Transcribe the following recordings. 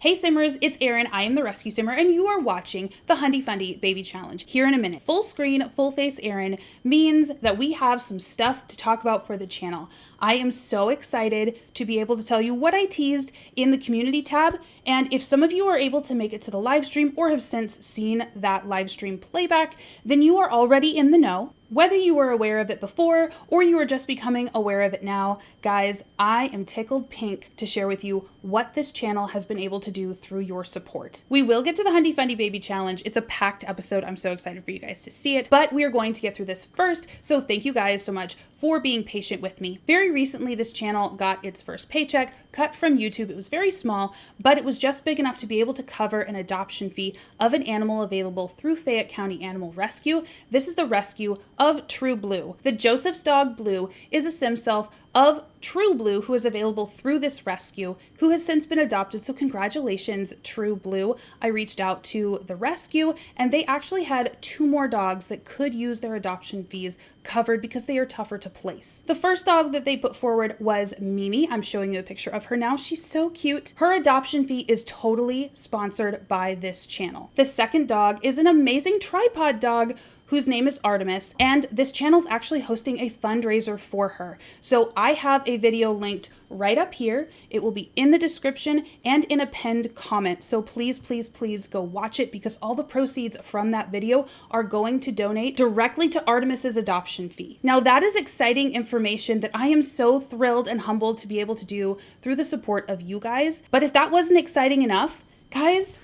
Hey Simmers, it's Erin. I am the Rescue Simmer, and you are watching the 100die Fundie Baby Challenge. Here in a minute. Full screen, full face Erin means that we have some stuff to talk about for the channel. I am so excited to be able to tell you what I teased in the community tab, and if some of you are able to make it to the live stream or have since seen that live stream playback, then you are already in the know. Whether you were aware of it before or you are just becoming aware of it now, guys, I am tickled pink to share with you what this channel has been able to do through your support. We will get to the 100die Fundie Baby Challenge. It's a packed episode. I'm so excited for you guys to see it, but we are going to get through this first. So thank you guys so much for being patient with me. Very recently, this channel got its first paycheck cut from YouTube. It was very small, but it was just big enough to be able to cover an adoption fee of an animal available through Fayette County Animal Rescue. This is the rescue of True Blue. The Joseph's dog Blue is a sim self of True Blue, who is available through this rescue, who has since been adopted. So congratulations, True Blue. I reached out to the rescue and they actually had 2 more dogs that could use their adoption fees covered because they are tougher to place. The first dog that they put forward was Mimi. I'm showing you a picture of her now. She's so cute. Her adoption fee is totally sponsored by this channel. The second dog is an amazing tripod dog whose name is Artemis, and this channel is actually hosting a fundraiser for her. So I have a video linked right up here. It will be in the description and in a pinned comment. So please, please, please go watch it because all the proceeds from that video are going to donate directly to Artemis's adoption fee. Now that is exciting information that I am so thrilled and humbled to be able to do through the support of you guys. But if that wasn't exciting enough, guys,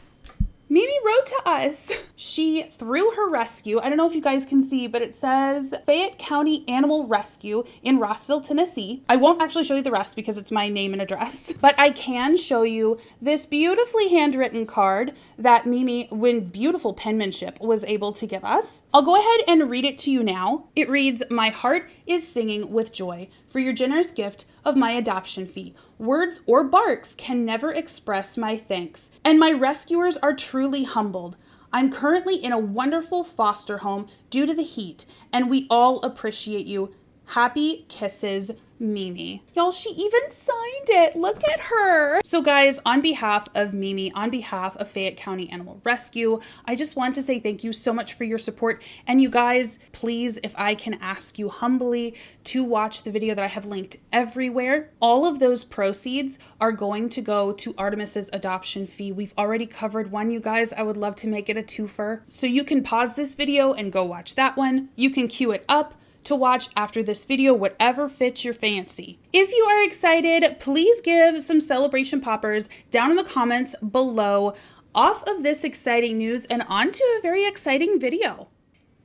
Mimi wrote to us. She, through her rescue, I don't know if you guys can see, but it says Fayette County Animal Rescue in Rossville, Tennessee. I won't actually show you the rest because it's my name and address, but I can show you this beautifully handwritten card that Mimi, with beautiful penmanship, was able to give us. I'll go ahead and read it to you now. It reads, "My heart is singing with joy for your generous gift of my adoption fee. Words or barks can never express my thanks, and my rescuers are truly humbled. I'm currently in a wonderful foster home due to the heat, and we all appreciate you. Happy kisses, Mimi." Y'all, she even signed it. Look at her. So guys, on behalf of Mimi, on behalf of Fayette County Animal Rescue, I just want to say thank you so much for your support. And you guys, please, if I can ask you humbly to watch the video that I have linked everywhere. All of those proceeds are going to go to Artemis's adoption fee. We've already covered one, you guys. I would love to make it a twofer. So you can pause this video and go watch that one. You can queue it up to watch after this video, whatever fits your fancy. If you are excited, please give some celebration poppers down in the comments below off of this exciting news and onto a very exciting video.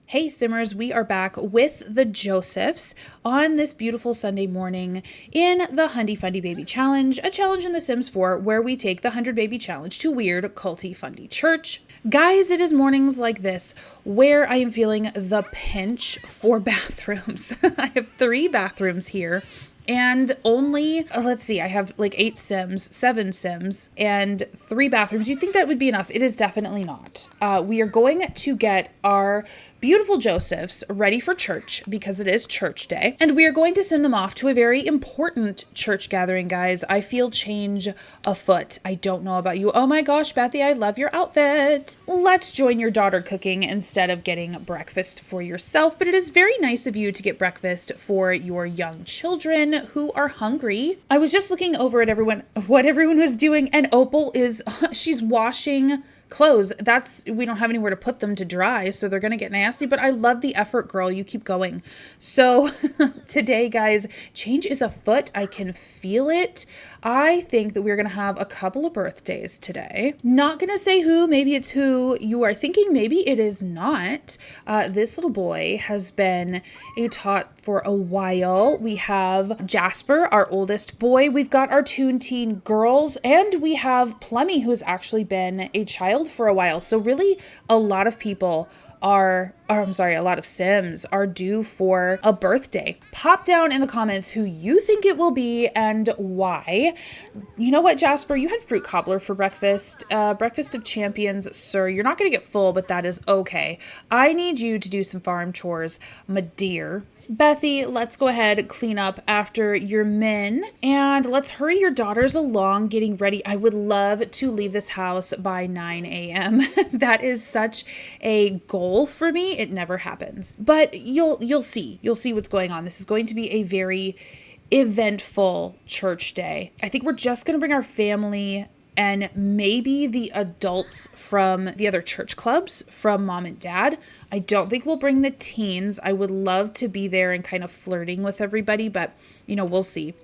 Hey Simmers, we are back with the Josephs on this beautiful Sunday morning in the 100die Fundie Baby Challenge, a challenge in The Sims 4 where we take the 100 Baby Challenge to weird, culty, fundy church. Guys, it is mornings like this where I am feeling the pinch for bathrooms. I have 3 bathrooms here. And only, let's see, I have like 7 Sims, and 3 bathrooms. You'd think that would be enough. It is definitely not. We are going to get our beautiful Josephs ready for church because it is church day. And we are going to send them off to a very important church gathering, guys. I feel change afoot. I don't know about you. Oh my gosh, Bethy, I love your outfit. Let's join your daughter cooking instead of getting breakfast for yourself. But it is very nice of you to get breakfast for your young children who are hungry. I was just looking over at what everyone was doing, and Opal she's washing clothes. We don't have anywhere to put them to dry, so they're gonna get nasty, but I love the effort, girl. You keep going. So today, guys, change is afoot. I can feel it. I think that we're gonna have a couple of birthdays today. Not gonna say who. Maybe it's who you are thinking. Maybe it is not. This little boy has been a tot for a while. We have Jasper, our oldest boy. We've got our 2 teen girls, and we have Plummy, who's actually been a child for a while. So really a lot of people a lot of Sims are due for a birthday. Pop down in the comments who you think it will be and why. You know what, Jasper? You had fruit cobbler for breakfast. Breakfast of champions, sir. You're not going to get full, but that is okay. I need you to do some farm chores, my dear. Bethy, let's go ahead, clean up after your men, and let's hurry your daughters along getting ready. I would love to leave this house by 9 a.m. That is such a goal for me. It never happens. But you'll see. You'll see what's going on. This is going to be a very eventful church day. I think we're just going to bring our family and maybe the adults from the other church clubs from mom and dad. I don't think we'll bring the teens. I would love to be there and kind of flirting with everybody, but we'll see.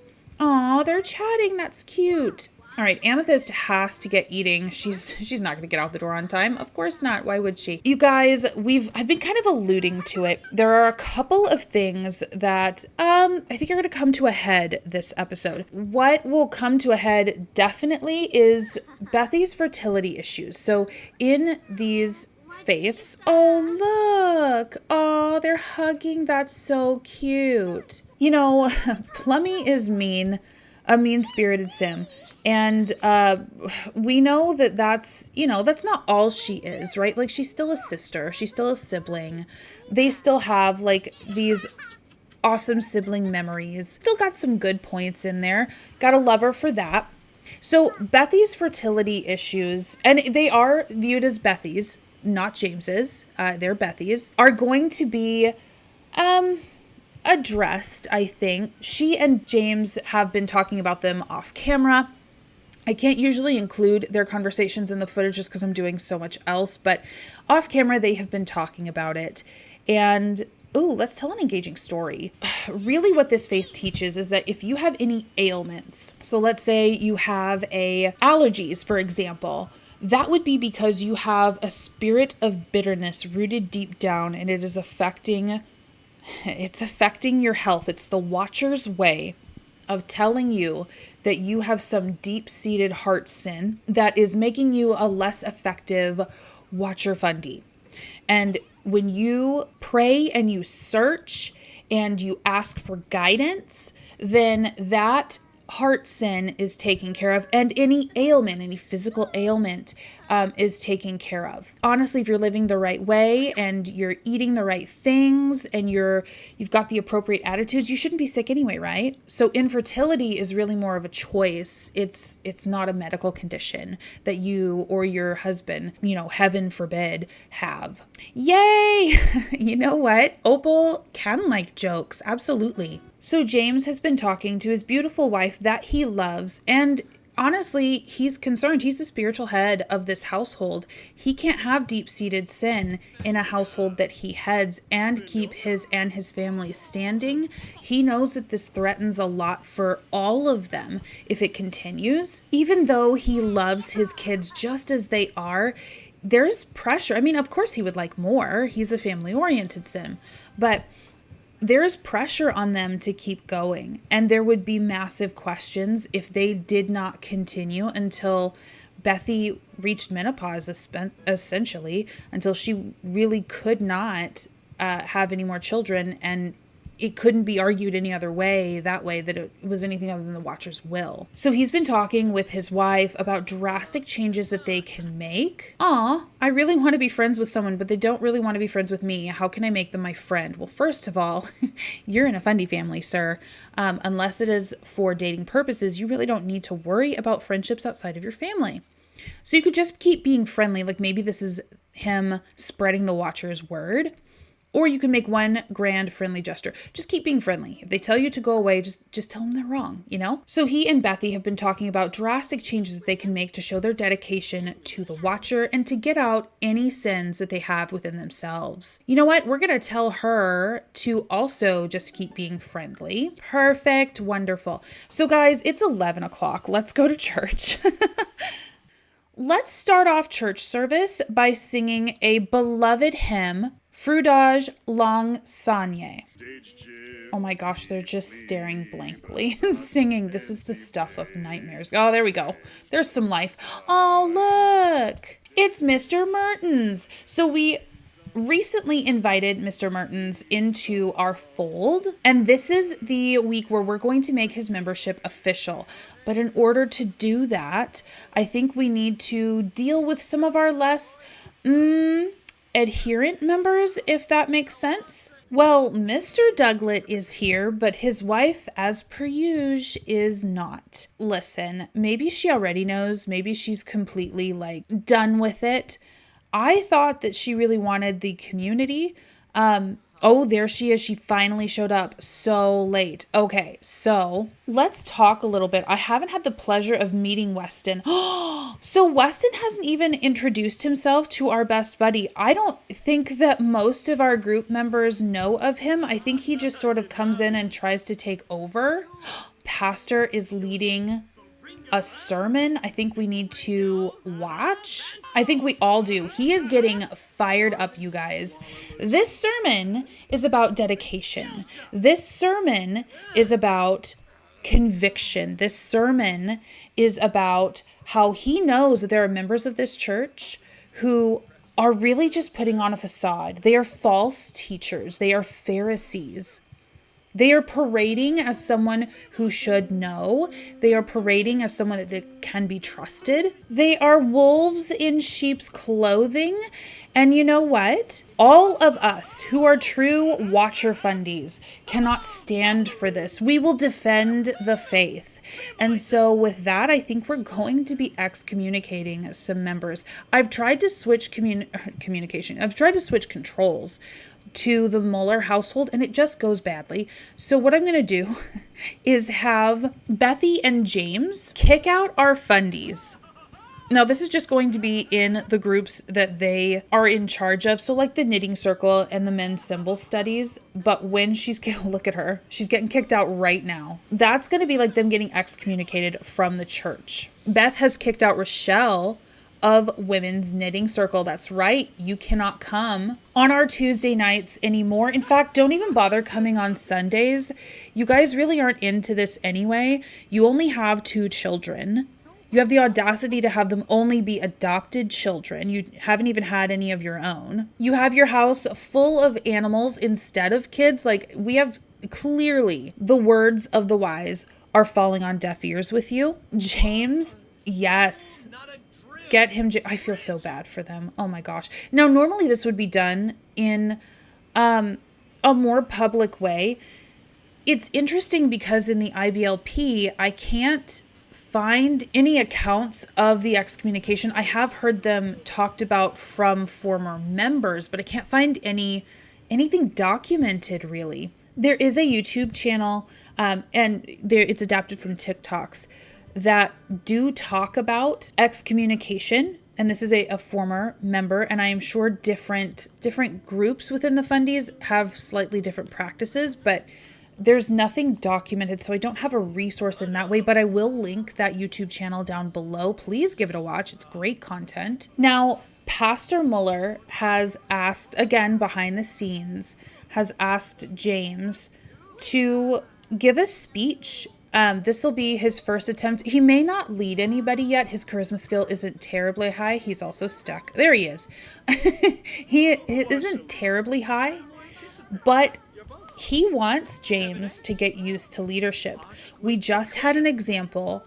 Aw, they're chatting. That's cute. All right, Amethyst has to get eating. She's not going to get out the door on time. Of course not. Why would she? You guys, I've been kind of alluding to it. There are a couple of things that I think are going to come to a head this episode. What will come to a head definitely is Bethy's fertility issues. So in these faiths, oh look, oh, they're hugging. That's so cute. Plummy is a mean-spirited sim. And we know that's not all she is, right? Like, she's still a sister. She's still a sibling. They still have, like, these awesome sibling memories. Still got some good points in there. Gotta love her for that. So Bethy's fertility issues, and they are viewed as Bethy's, not James's. They're Bethy's, are going to be addressed, I think. She and James have been talking about them off camera. I can't usually include their conversations in the footage just because I'm doing so much else, but off camera, they have been talking about it. And, let's tell an engaging story. Really what this faith teaches is that if you have any ailments, so let's say you have allergies, for example, that would be because you have a spirit of bitterness rooted deep down, and it's affecting your health. It's the Watcher's way of telling you that you have some deep-seated heart sin that is making you a less effective Watcher Fundie. And when you pray and you search and you ask for guidance, then that heart sin is taken care of, and any physical ailment is taken care of. Honestly, if you're living the right way and you're eating the right things and you've got the appropriate attitudes, you shouldn't be sick anyway, right? So infertility is really more of a choice. It's not a medical condition that you or your husband, heaven forbid, have. Yay! You know what? Opal can like jokes. Absolutely. So James has been talking to his beautiful wife that he loves, and honestly, he's concerned. He's the spiritual head of this household. He can't have deep-seated sin in a household that he heads and keep his and his family standing. He knows that this threatens a lot for all of them if it continues. Even though he loves his kids just as they are, there's pressure. I mean, of course he would like more. He's a family-oriented sim, but there's pressure on them to keep going, and there would be massive questions if they did not continue until Bethy reached menopause, essentially, until she really could not have any more children, and it couldn't be argued any other way, that it was anything other than the Watcher's will. So he's been talking with his wife about drastic changes that they can make. I really want to be friends with someone, but they don't really want to be friends with me. How can I make them my friend? Well, first of all, you're in a Fundie family, sir. Unless it is for dating purposes, you really don't need to worry about friendships outside of your family. So you could just keep being friendly. Like, maybe this is him spreading the Watcher's word. Or you can make one grand friendly gesture. Just keep being friendly. If they tell you to go away, just tell them they're wrong, So he and Bethy have been talking about drastic changes that they can make to show their dedication to the Watcher and to get out any sins that they have within themselves. You know what? We're going to tell her to also just keep being friendly. Perfect. Wonderful. So guys, it's 11 o'clock. Let's go to church. Let's start off church service by singing a beloved hymn, Frudage Long Sanye. Oh my gosh, they're just staring blankly and singing. This is the stuff of nightmares. Oh, there we go. There's some life. Oh, look. It's Mr. Mertens. So we recently invited Mr. Mertens into our fold, and this is the week where we're going to make his membership official. But in order to do that, I think we need to deal with some of our less adherent members, if that makes sense. Well, Mr. Douglas is here, but his wife, as per usual, is not. Listen, maybe she already knows. Maybe she's completely done with it. I thought that she really wanted the community. Oh, there she is. She finally showed up so late. Okay, so let's talk a little bit. I haven't had the pleasure of meeting Weston. So Weston hasn't even introduced himself to our best buddy. I don't think that most of our group members know of him. I think he just sort of comes in and tries to take over. Pastor is leading a sermon I think we need to watch. I think we all do. He is getting fired up, you guys. This sermon is about dedication. This sermon is about conviction. This sermon is about how he knows that there are members of this church who are really just putting on a facade. They are false teachers. They are Pharisees. They are parading as someone who should know. They are parading as someone that can be trusted. They are wolves in sheep's clothing. And you know what? All of us who are true watcher fundies cannot stand for this. We will defend the faith. And so with that, I think we're going to be excommunicating some members. I've tried to switch communication. I've tried to switch controls to the Muller household, and it just goes badly. So what I'm going to do is have Bethy and James kick out our fundies. Now, this is just going to be in the groups that they are in charge of. So like the knitting circle and the men's symbol studies. But when look at her, she's getting kicked out right now. That's going to be like them getting excommunicated from the church. Beth has kicked out Rochelle of women's knitting circle. That's right. You cannot come on our Tuesday nights anymore. In fact, don't even bother coming on Sundays. You guys really aren't into this anyway. You only have 2 children. You have the audacity to have them only be adopted children. You haven't even had any of your own. You have your house full of animals instead of kids. We have clearly the words of the wise are falling on deaf ears with you. James, yes. Get him. I feel so bad for them. Oh my gosh. Now, normally this would be done in a more public way. It's interesting because in the IBLP, I can't find any accounts of the excommunication. I have heard them talked about from former members, but I can't find anything documented really. There is a YouTube channel, and it's adapted from TikToks, that do talk about excommunication. And this is a former member, and I am sure different groups within the fundies have slightly different practices, but there's nothing documented, so I don't have a resource in that way, but I will link that YouTube channel down below. Please give it a watch. It's great content. Now, Pastor Muller has asked, again, behind the scenes, has asked James to give a speech. This will be his first attempt. He may not lead anybody yet. His charisma skill isn't terribly high. He's also stuck. There he is. He isn't terribly high, but he wants James to get used to leadership. We just had an example,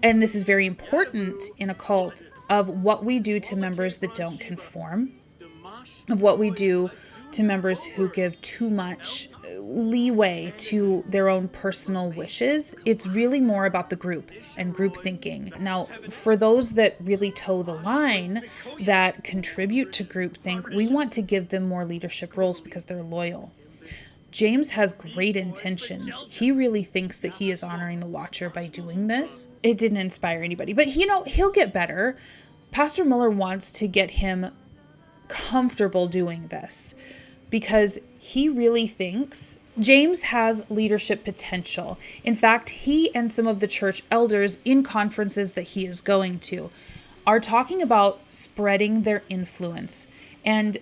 and this is very important in a cult, of what we do to members that don't conform, of what we do to members who give too much leeway to their own personal wishes. It's really more about the group and group thinking. Now, for those that really toe the line, that contribute to groupthink, we want to give them more leadership roles because they're loyal. James has great intentions. He really thinks that he is honoring the watcher by doing this. It didn't inspire anybody, but he'll get better. Pastor Muller wants to get him comfortable doing this because he really thinks James has leadership potential. In fact, he and some of the church elders in conferences that he is going to are talking about spreading their influence. And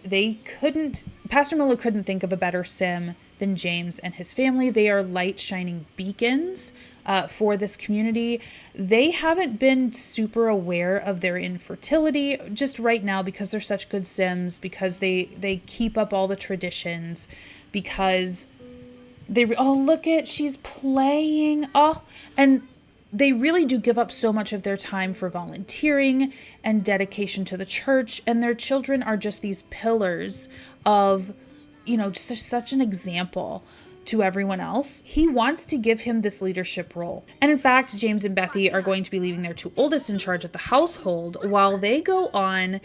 Pastor Muller couldn't think of a better sim than James and his family. They are light shining beacons for this community. They haven't been super aware of their infertility just right now because they're such good sims, because they keep up all the traditions, because look at, she's playing. And they really do give up so much of their time for volunteering and dedication to the church, and their children are just these pillars of just such an example to everyone else. He wants to give him this leadership role. And in fact, James and Bethy are going to be leaving their two oldest in charge of the household while they go on,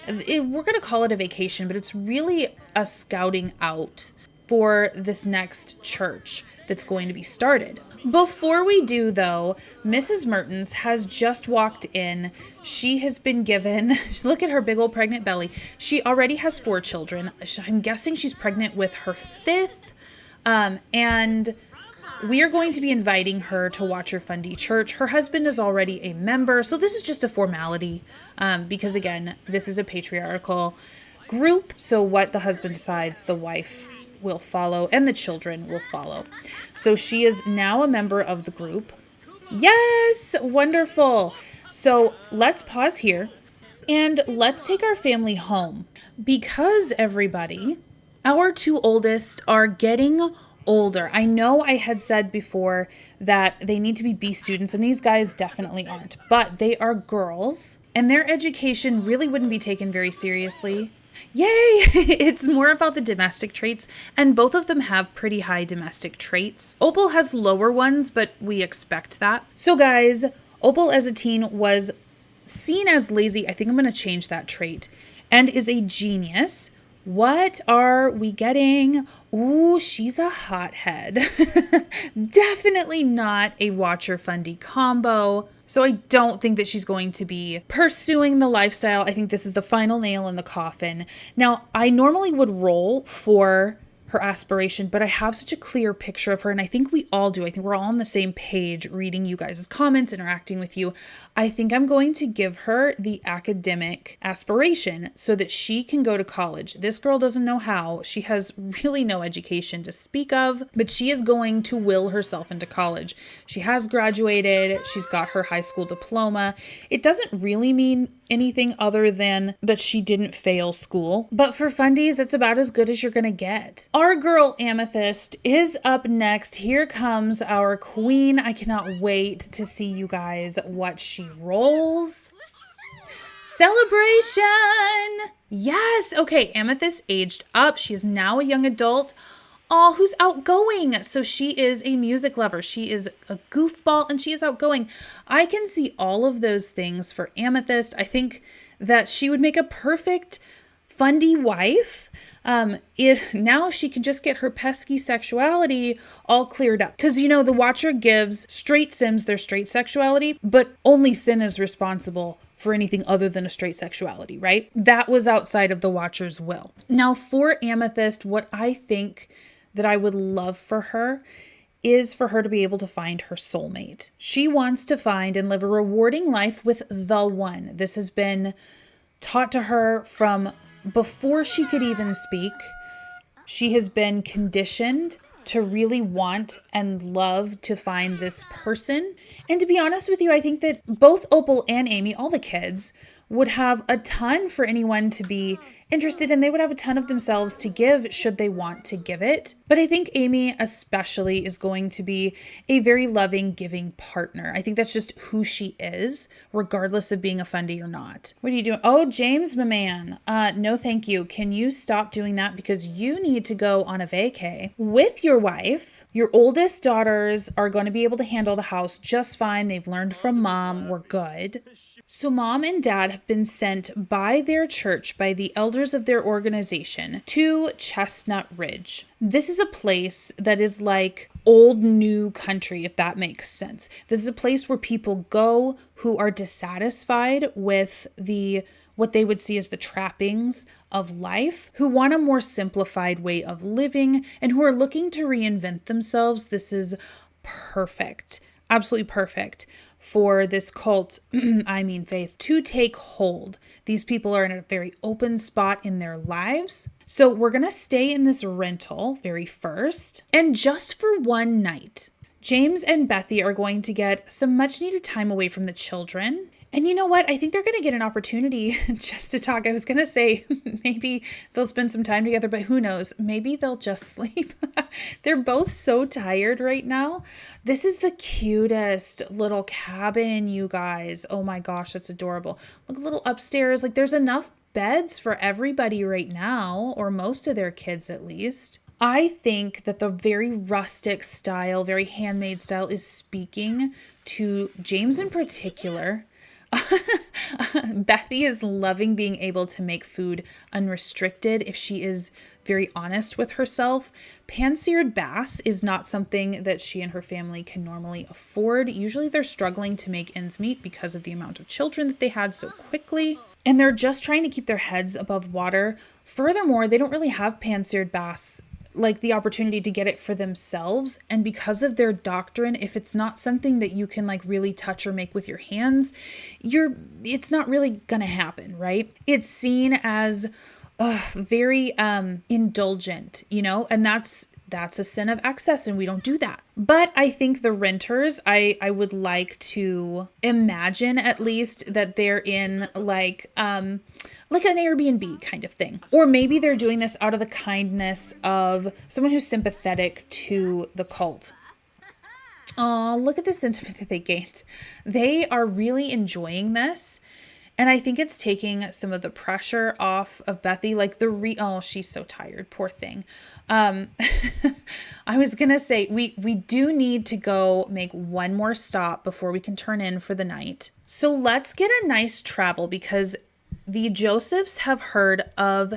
we're going to call it a vacation, but it's really a scouting out for this next church that's going to be started. Before we do, though, Mrs. Mertens has just walked in. She has been given, look at her big old pregnant belly. She already has 4 children. I'm guessing she's pregnant with her 5th. And we are going to be inviting her to watch her Fundie church. Her husband is already a member, so this is just a formality, because again, this is a patriarchal group. So what the husband decides, the wife will follow and the children will follow. So she is now a member of the group. Yes, wonderful. So let's pause here and let's take our family home because everybody, our 2 oldest are getting older. I know I had said before that they need to be B students, and these guys definitely aren't, but they are girls, and their education really wouldn't be taken very seriously. Yay! It's more about the domestic traits, and both of them have pretty high domestic traits. Opal has lower ones, but we expect that. So guys, Opal as a teen was seen as lazy. I think I'm going to change that trait, and is a genius. What are we getting? Ooh, she's a hothead. Definitely not a watcher Fundie combo. So I don't think that she's going to be pursuing the lifestyle. I think this is the final nail in the coffin. Now, I normally would roll for her aspiration, but I have such a clear picture of her, and I think we all do. I think we're all on the same page reading you guys' comments, interacting with you. I think I'm going to give her the academic aspiration so that she can go to college. This girl doesn't know how. She has really no education to speak of, but she is going to will herself into college. She has graduated. She's got her high school diploma. It doesn't really mean anything other than that she didn't fail school. But for Fundies, it's about as good as you're gonna get. Our girl Amethyst is up next. Here comes our queen. I cannot wait to see you guys what she rolls. Celebration! Yes! Okay, Amethyst aged up. She is now a young adult. Oh, who's outgoing? So she is a music lover. She is a goofball and she is outgoing. I can see all of those things for Amethyst. I think that she would make a perfect Fundie wife. Now she can just get her pesky sexuality all cleared up. Because, the Watcher gives straight Sims their straight sexuality, but only Sin is responsible for anything other than a straight sexuality, right? That was outside of the Watcher's will. Now for Amethyst, what I think that I would love for her is for her to be able to find her soulmate. She wants to find and live a rewarding life with the one. This has been taught to her from before she could even speak. She has been conditioned to really want and love to find this person. And to be honest with you, I think that both Opal and Amy, all the kids, would have a ton for anyone to be interested in. They would have a ton of themselves to give should they want to give it. But I think Amy especially is going to be a very loving, giving partner. I think that's just who she is, regardless of being a Fundie or not. What are you doing? Oh, James, my man. No, thank you. Can you stop doing that? Because you need to go on a vacay with your wife. Your oldest daughters are going to be able to handle the house just fine. They've learned from mom. We're good. So mom and dad have been sent by their church, by the elders of their organization, to Chestnut Ridge. This is a place that is like old new country, if that makes sense. This is a place where people go who are dissatisfied with what they would see as the trappings of life, who want a more simplified way of living, and who are looking to reinvent themselves. This is perfect, absolutely perfect for this cult, faith, to take hold. These people are in a very open spot in their lives. So we're going to stay in this rental very first. And just for one night, James and Bethy are going to get some much needed time away from the children. And you know what? I think they're going to get an opportunity just to talk. I was going to say maybe they'll spend some time together, but who knows? Maybe they'll just sleep. They're both so tired right now. This is the cutest little cabin, you guys. Oh my gosh, that's adorable. Look, a little upstairs. Like there's enough beds for everybody right now, or most of their kids at least. I think that the very rustic style, very handmade style is speaking to James in particular. Bethy is loving being able to make food unrestricted if she is very honest with herself. Pan-seared bass is not something that she and her family can normally afford. Usually they're struggling to make ends meet because of the amount of children that they had so quickly. And they're just trying to keep their heads above water. Furthermore, they don't really have pan-seared bass, like the opportunity to get it for themselves. And because of their doctrine, if it's not something that you can like really touch or make with your hands, it's not really gonna happen, right? It's seen as very indulgent, and that's a sin of excess, and we don't do that. But I think the renters, I would like to imagine at least that they're in like an Airbnb kind of thing. Or maybe they're doing this out of the kindness of someone who's sympathetic to the cult. Oh, look at the sentiment that they gained. They are really enjoying this. And I think it's taking some of the pressure off of Bethy. Like she's so tired. Poor thing. I was going to say, we do need to go make one more stop before we can turn in for the night. So let's get a nice travel because the Josephs have heard of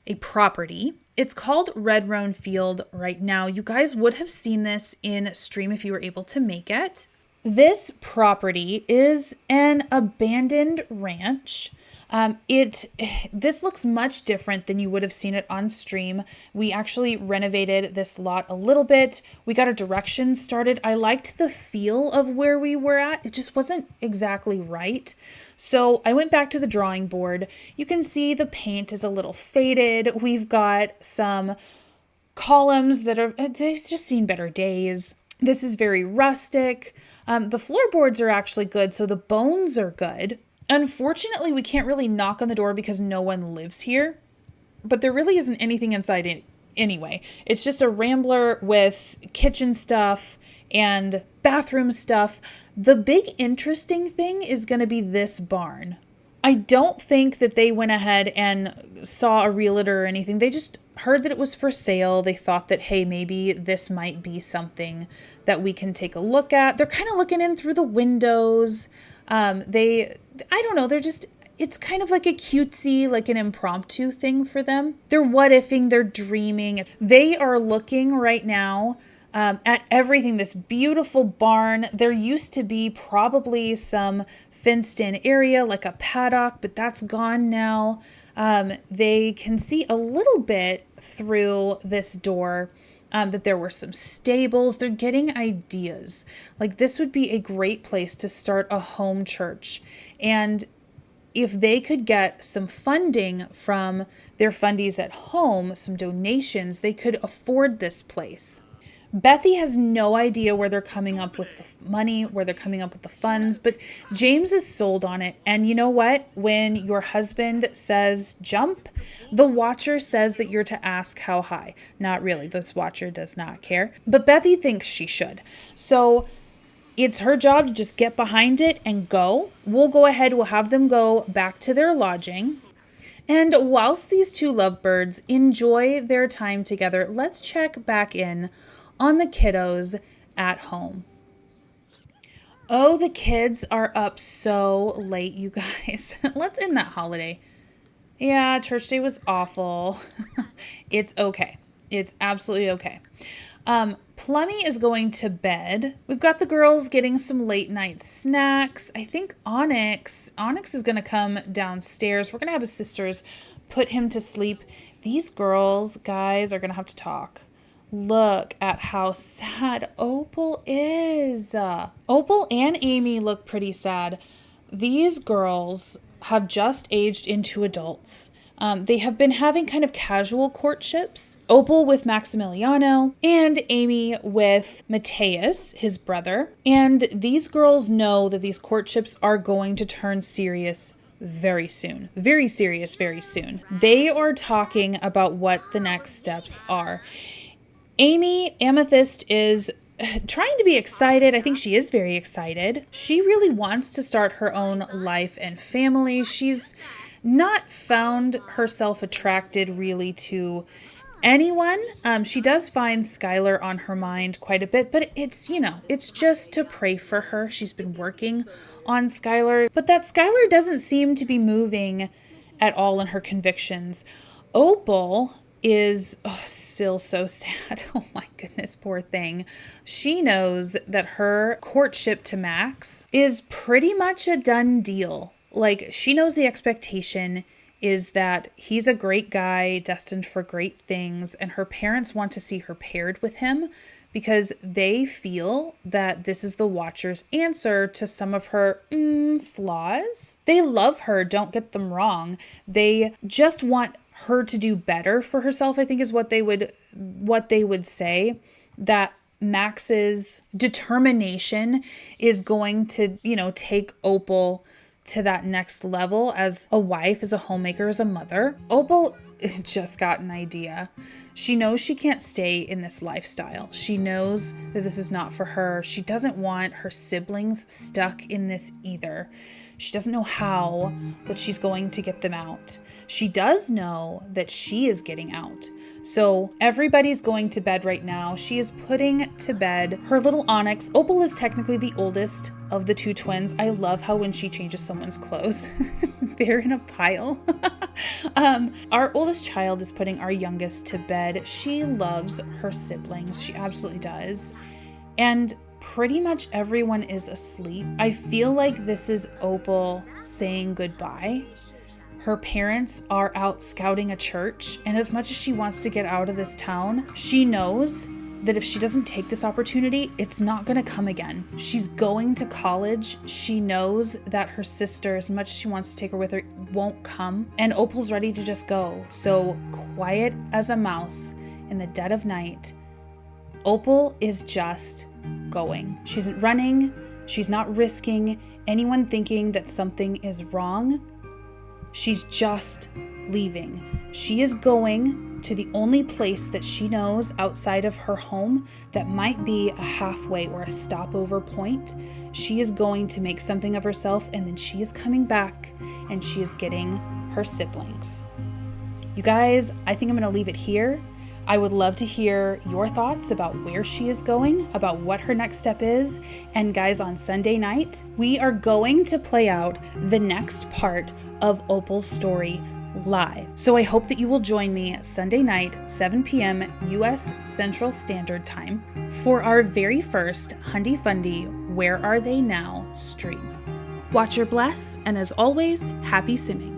a property. It's called Red Roan Field right now. You guys would have seen this in stream if you were able to make it. This property is an abandoned ranch. This looks much different than you would have seen it on stream. We actually renovated this lot a little bit. We got our directions started. I liked the feel of where we were at. It just wasn't exactly right. So I went back to the drawing board. You can see the paint is a little faded. We've got some columns they've just seen better days. This is very rustic. The floorboards are actually good, so the bones are good. Unfortunately, we can't really knock on the door because no one lives here, but there really isn't anything inside anyway. It's just a rambler with kitchen stuff and bathroom stuff. The big interesting thing is going to be this barn. I don't think that they went ahead and saw a realtor or anything. They just heard that it was for sale. They thought that, hey, maybe this might be something that we can take a look at. They're kind of looking in through the windows. I don't know. It's kind of like a cutesy, like an impromptu thing for them. They're what-ifing, they're dreaming. They are looking right now at everything, this beautiful barn. There used to be probably some fenced-in area, like a paddock, but that's gone now. They can see a little bit through this door that there were some stables. They're getting ideas. Like this would be a great place to start a home church. And if they could get some funding from their fundies at home, some donations, they could afford this place. Bethy has no idea where they're coming up with the money, where they're coming up with the funds, but James is sold on it. And you know what? When your husband says jump, the watcher says that you're to ask how high. Not really. This watcher does not care. But Bethy thinks she should. So it's her job to just get behind it and go. We'll go ahead. We'll have them go back to their lodging. And whilst these two lovebirds enjoy their time together, let's check back in on the kiddos at home. Oh, the kids are up so late, you guys. Let's end that holiday. Yeah, church day was awful. It's okay. It's absolutely okay. Plummy is going to bed. We've got the girls getting some late night snacks. I think Onyx is going to come downstairs. We're going to have his sisters put him to sleep. These girls, guys, are going to have to talk. Look at how sad Opal is. Opal and Amy look pretty sad. These girls have just aged into adults. They have been having kind of casual courtships. Opal with Maximiliano and Amy with Mateus, his brother. And these girls know that these courtships are going to turn serious very soon. Very serious very soon. They are talking about what the next steps are. Amy Amethyst is trying to be excited. I think she is very excited. She really wants to start her own life and family. She's not found herself attracted really to anyone. She does find Skylar on her mind quite a bit, but it's just to pray for her. She's been working on Skylar, but that Skylar doesn't seem to be moving at all in her convictions. Opal is still so sad. Oh my goodness, poor thing. She knows that her courtship to Max is pretty much a done deal. Like, she knows the expectation is that he's a great guy destined for great things, and her parents want to see her paired with him because they feel that this is the Watcher's answer to some of her flaws. They love her, don't get them wrong. They just want her to do better for herself, I think is what they would say. That Max's determination is going to, take Opal to that next level as a wife, as a homemaker, as a mother. Opal just got an idea. She knows she can't stay in this lifestyle. She knows that this is not for her. She doesn't want her siblings stuck in this either. She doesn't know how, but she's going to get them out. She does know that she is getting out. So everybody's going to bed right now. She is putting to bed her little Onyx. Opal is technically the oldest of the two twins. I love how when she changes someone's clothes, they're in a pile. Our oldest child is putting our youngest to bed. She loves her siblings. She absolutely does. And pretty much everyone is asleep. I feel like this is Opal saying goodbye. Her parents are out scouting a church, and as much as she wants to get out of this town, she knows that if she doesn't take this opportunity, it's not going to come again. She's going to college. She knows that her sister, as much as she wants to take her with her, won't come, and Opal's ready to just go. So quiet as a mouse in the dead of night, Opal is just going. She isn't running. She's not risking anyone thinking that something is wrong. She's just leaving. She is going to the only place that she knows outside of her home that might be a halfway or a stopover point. She is going to make something of herself, and then she is coming back and she is getting her siblings. You guys, I think I'm going to leave it here. I would love to hear your thoughts about where she is going, about what her next step is. And guys, on Sunday night, we are going to play out the next part of Opal's story live. So I hope that you will join me Sunday night, 7 p.m. U.S. Central Standard Time for our very first 100die Fundie Where Are They Now stream. Watcher bless, and as always, happy simming.